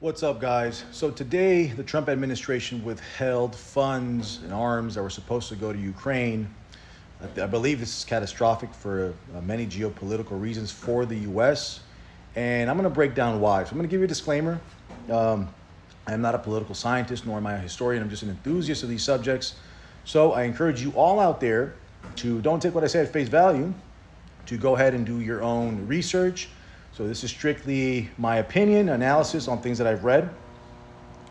What's up, guys? So today, the Trump administration withheld funds and arms that were supposed to go to Ukraine. I believe this is catastrophic for many geopolitical reasons for the U.S. And I'm going to break down why. So I'm going to give you a disclaimer. I am not a political scientist, nor am I a historian. I'm just an enthusiast of these subjects. So I encourage you all out there to don't take what I say at face value, to go ahead and do your own research. So this is strictly my opinion, analysis on things that I've read.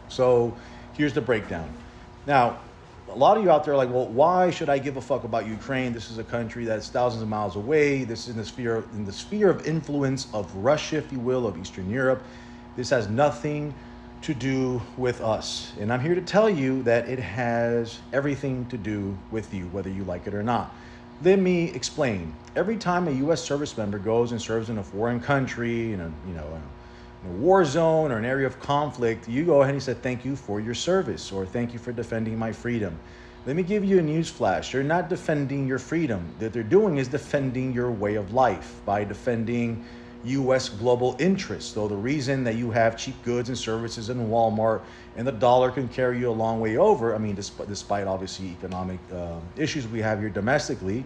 So here's the breakdown. Now, a lot of you out there are like, well, why should I give a fuck about Ukraine? This is a country that's thousands of miles away. This is in the sphere of influence of Russia, if you will, of Eastern Europe. This has nothing to do with us. And I'm here to tell you that it has everything to do with you, whether you like it or not. Let me explain. Every time a U.S. service member goes and serves in a foreign country, in a war zone or an area of conflict, you go ahead and say, thank you for your service, or thank you for defending my freedom. Let me give you a news flash. They're not defending your freedom. What they're doing is defending your way of life by defending U.S. global interests. So the reason that you have cheap goods and services in Walmart and the dollar can carry you a long way over, I mean, despite obviously economic issues we have here domestically,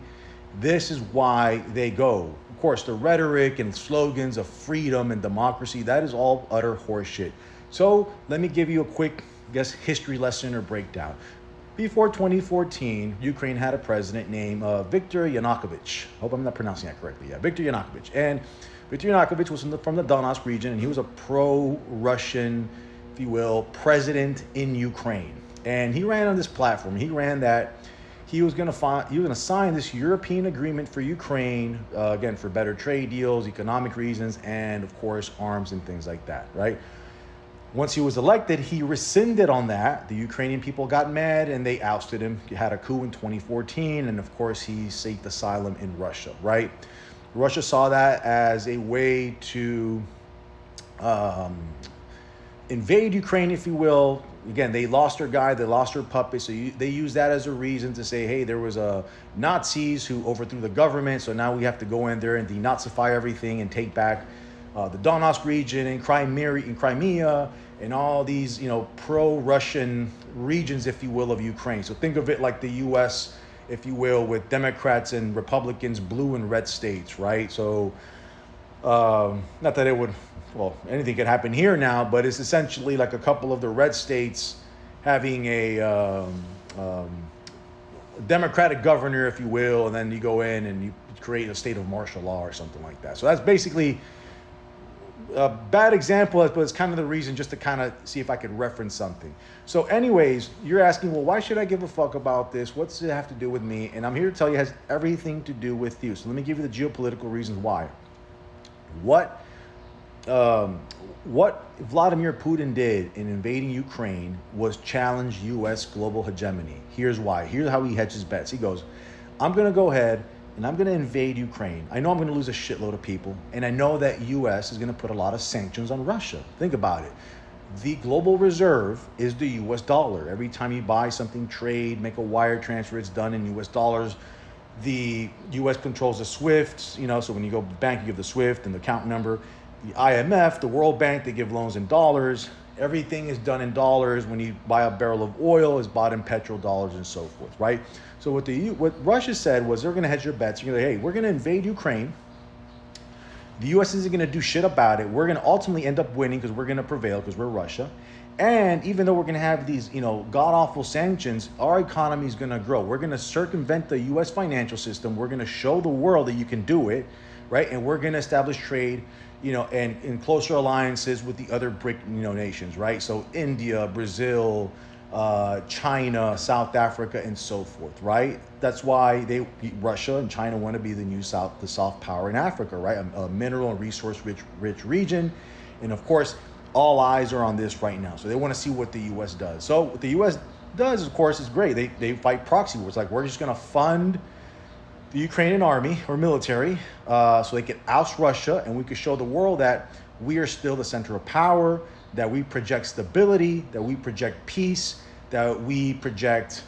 this is why they go. Of course, the rhetoric and slogans of freedom and democracy, that is all utter horseshit. So let me give you a quick, history lesson or breakdown. Before 2014, Ukraine had a president named Viktor Yanukovych. Hope I'm not pronouncing that correctly. Yeah, Viktor Yanukovych. And Viktor Yanukovych was from the Donetsk region, and he was a pro-Russian, if you will, president in Ukraine. And he ran on this platform. He ran that he was going to sign this European agreement for Ukraine, again, for better trade deals, economic reasons, and of course, arms and things like that, right? Once he was elected, he rescinded on that. The Ukrainian people got mad and they ousted him. He had a coup in 2014, and of course, he sought asylum in Russia, right? Russia saw that as a way to invade Ukraine, if you will. Again, they lost their guy, they lost their puppet, so they used that as a reason to say, hey, there was Nazis who overthrew the government, so now we have to go in there and denazify everything and take back the Donetsk region and Crimea and all these, pro-Russian regions, if you will, of Ukraine. So think of it like the U.S., if you will, with Democrats and Republicans, blue and red states, right? So not that it would, anything could happen here now, but it's essentially like a couple of the red states having a Democratic governor, if you will, and then you go in and you create a state of martial law or something like that. So that's basically a bad example, but it's kind of the reason just to kind of see if I could reference something. So anyways, you're asking, well, why should I give a fuck about this? What's it have to do with me? And I'm here to tell you it has everything to do with you. So let me give you the geopolitical reasons why. What Vladimir Putin did in invading Ukraine was challenge U.S. global hegemony. Here's why. Here's how he hedges bets. He goes, I'm going to go ahead and I'm going to invade Ukraine. I know I'm going to lose a shitload of people, and I know that U.S. is going to put a lot of sanctions on Russia. Think about it. The global reserve is the U.S. dollar. Every time you buy something, trade, make a wire transfer, it's done in U.S. dollars. The U.S. controls the SWIFT, so when you go bank, you give the SWIFT and the account number. The IMF, the World Bank, they give loans in dollars. Everything is done in dollars. When you buy a barrel of oil, it's bought in petrodollars and so forth, right? So what Russia said was they're going to hedge their bets. You're going to say, hey, we're going to invade Ukraine. The U.S. isn't going to do shit about it. We're going to ultimately end up winning because we're going to prevail because we're Russia. And even though we're going to have these, god-awful sanctions, our economy is going to grow. We're going to circumvent the U.S. financial system. We're going to show the world that you can do it, right? And we're going to establish trade, and in closer alliances with the other BRIC, nations, right? So India, Brazil, China, South Africa, and so forth, right? That's why Russia and China want to be the soft power in Africa, right? A mineral and resource rich region. And of course, all eyes are on this right now. So they want to see what the U.S. does. So what the U.S. does, of course, is great. They fight proxy wars. Like, we're just going to fund the Ukrainian army or military so they can oust Russia, and we can show the world that we are still the center of power, that we project stability, that we project peace, that we project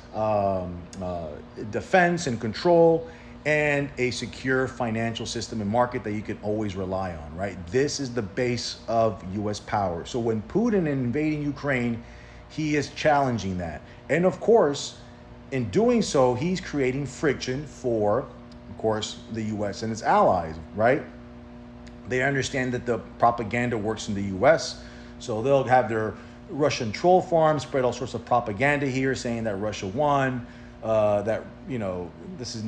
defense and control. and a secure financial system and market that you can always rely on, right? This is the base of US power. So when Putin invading Ukraine, he is challenging that. And of course, in doing so, he's creating friction for, of course, the US and its allies, right? They understand that the propaganda works in the US, so they'll have their Russian troll farms spread all sorts of propaganda here saying that Russia won, that, this is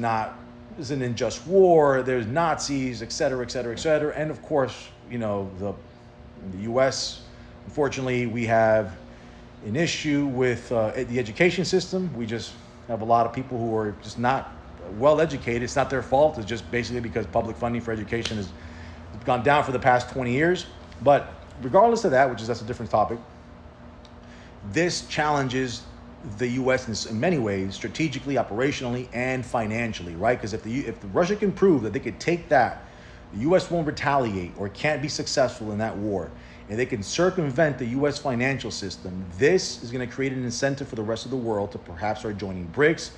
an unjust war, there's Nazis, et cetera, et cetera, et cetera. And of course, in the US, unfortunately, we have an issue with the education system. We just have a lot of people who are just not well educated. It's not their fault. It's just basically because public funding for education has gone down for the past 20 years. But regardless of that, that's a different topic, this challenges the U.S. in many ways, strategically, operationally, and financially, right? Because if Russia can prove that they could take that, the U.S. won't retaliate or can't be successful in that war, and they can circumvent the U.S. financial system, this is going to create an incentive for the rest of the world to perhaps start joining BRICS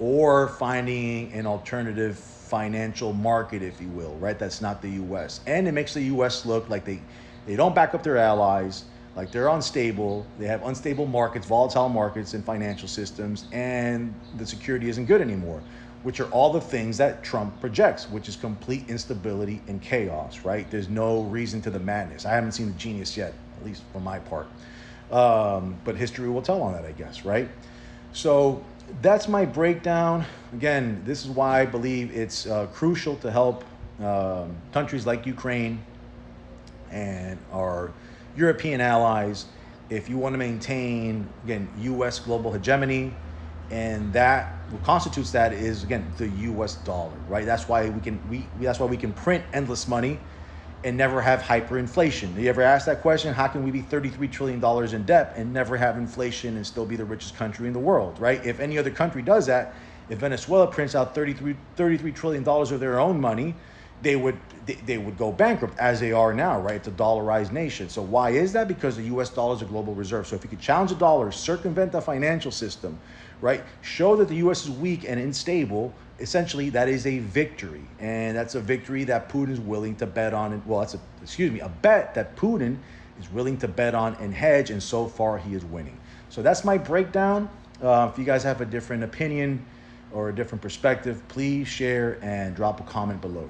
or finding an alternative financial market, if you will, right? That's not the U.S. And it makes the U.S. look like they don't back up their allies, like they're unstable, they have unstable markets, volatile markets and financial systems, and the security isn't good anymore, which are all the things that Trump projects, which is complete instability and chaos, right? There's no reason to the madness. I haven't seen the genius yet, at least for my part. But history will tell on that, I guess, right? So that's my breakdown. Again, this is why I believe it's crucial to help countries like Ukraine and our European allies if you want to maintain, again, U.S. global hegemony, and that what constitutes that is, again, the U.S. dollar, right? That's why we can print endless money and never have hyperinflation. You ever ask that question? How can we be $33 trillion in debt and never have inflation and still be the richest country in the world, right? If any other country does that, if Venezuela prints out $33 trillion of their own money, they would go bankrupt, as they are now, right? It's a dollarized nation. So why is that? Because the U.S. dollar is a global reserve. So if you could challenge the dollar, circumvent the financial system, right? Show that the U.S. is weak and unstable, essentially that is a victory. And that's a victory that Putin is willing to bet on. Well, that's a bet that Putin is willing to bet on and hedge, and so far he is winning. So that's my breakdown. If you guys have a different opinion or a different perspective, please share and drop a comment below.